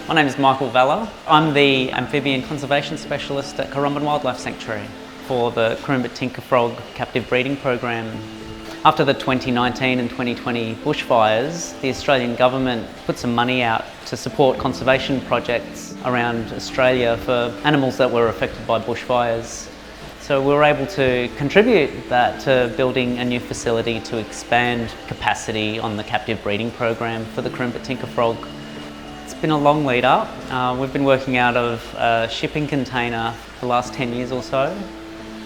My name is Michael Valla. I'm the Amphibian Conservation Specialist at Currumbin Wildlife Sanctuary for the Kroombit Tinkerfrog captive breeding program. After the 2019 and 2020 bushfires, the Australian government put some money out to support conservation projects around Australia for animals that were affected by bushfires. So we were able to contribute that to building a new facility to expand capacity on the captive breeding program for the Kroombit Tinkerfrog. It's been a long lead up. We've been working out of a shipping container for the last 10 years or so.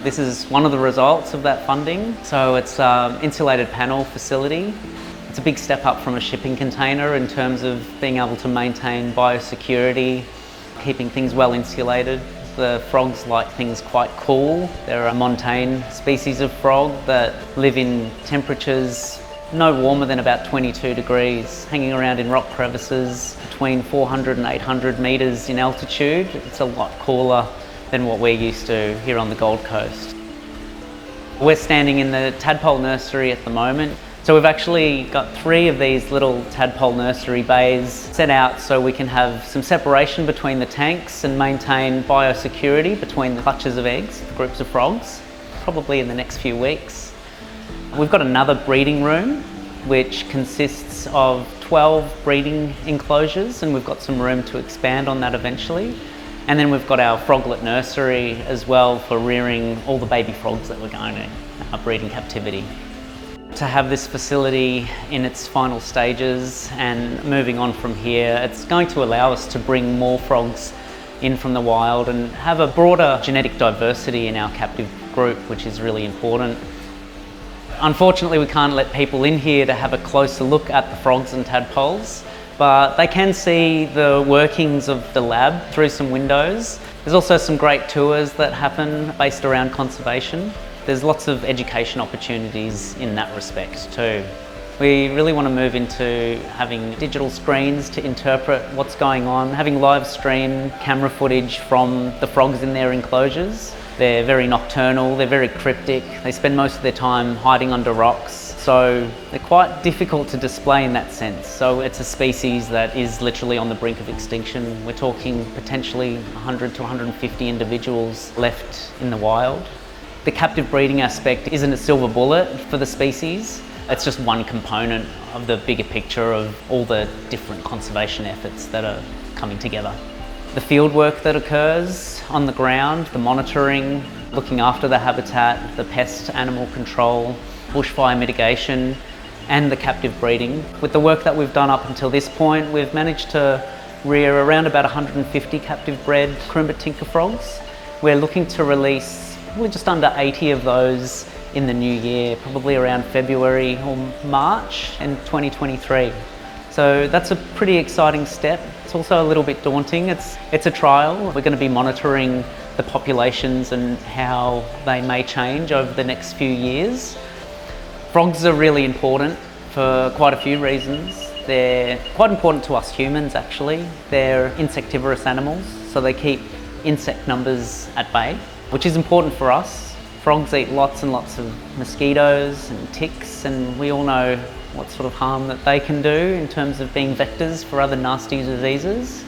This is one of the results of that funding. So it's an insulated panel facility. It's a big step up from a shipping container in terms of being able to maintain biosecurity, keeping things well insulated. The frogs like things quite cool. They're a montane species of frog that live in temperatures no warmer than about 22 degrees, hanging around in rock crevices between 400 and 800 metres in altitude. It's a lot cooler than what we're used to here on the Gold Coast. We're standing in the Tadpole Nursery at the moment. So we've actually got 3 of these little Tadpole Nursery bays set out so we can have some separation between the tanks and maintain biosecurity between the clutches of eggs, the groups of frogs, probably in the next few weeks. We've got another breeding room which consists of 12 breeding enclosures, and we've got some room to expand on that eventually. And then we've got our froglet nursery as well for rearing all the baby frogs that we're going to breed in captivity. To have this facility in its final stages and moving on from here, it's going to allow us to bring more frogs in from the wild and have a broader genetic diversity in our captive group, which is really important. Unfortunately, we can't let people in here to have a closer look at the frogs and tadpoles, but they can see the workings of the lab through some windows. There's also some great tours that happen based around conservation. There's lots of education opportunities in that respect too. We really want to move into having digital screens to interpret what's going on, having live stream camera footage from the frogs in their enclosures. They're very nocturnal, they're very cryptic, they spend most of their time hiding under rocks, so they're quite difficult to display in that sense. So it's a species that is literally on the brink of extinction. We're talking potentially 100 to 150 individuals left in the wild. The captive breeding aspect isn't a silver bullet for the species. It's just one component of the bigger picture of all the different conservation efforts that are coming together. The field work that occurs on the ground, the monitoring, looking after the habitat, the pest animal control, bushfire mitigation, and the captive breeding. With the work that we've done up until this point, we've managed to rear around about 150 captive bred Kroombit Tinkerfrogs. We're looking to release probably just under 80 of those in the new year, probably around February or March in 2023. So that's a pretty exciting step. It's also a little bit daunting. It's a trial. We're going to be monitoring the populations and how they may change over the next few years. Frogs are really important for quite a few reasons. They're quite important to us humans actually. They're insectivorous animals, so they keep insect numbers at bay, which is important for us. Frogs eat lots and lots of mosquitoes and ticks, and we all know what sort of harm that they can do in terms of being vectors for other nasty diseases.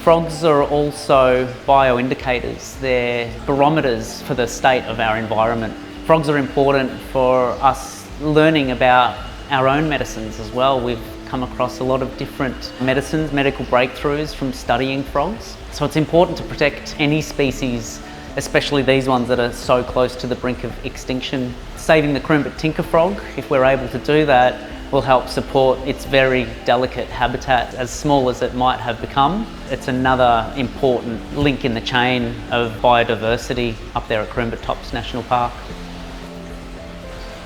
Frogs are also bioindicators. They're barometers for the state of our environment. Frogs are important for us learning about our own medicines as well. We've come across a lot of different medicines, medical breakthroughs from studying frogs. So it's important to protect any species, especially these ones that are so close to the brink of extinction. Saving the Kroombit Tinkerfrog, if we're able to do that, will help support its very delicate habitat, as small as it might have become. It's another important link in the chain of biodiversity up there at Kroombit Tops National Park.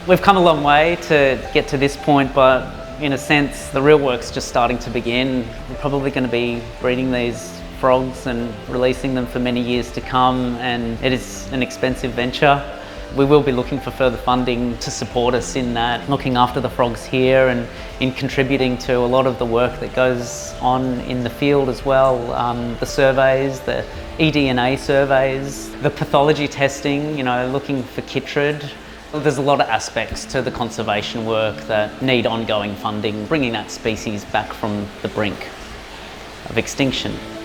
We've come a long way to get to this point, but in a sense, the real work's just starting to begin. We're probably going to be breeding these frogs and releasing them for many years to come, and it is an expensive venture. We will be looking for further funding to support us in that, looking after the frogs here and in contributing to a lot of the work that goes on in the field as well. The surveys, the eDNA surveys, the pathology testing, looking for chytrid. There's a lot of aspects to the conservation work that need ongoing funding, bringing that species back from the brink. of extinction.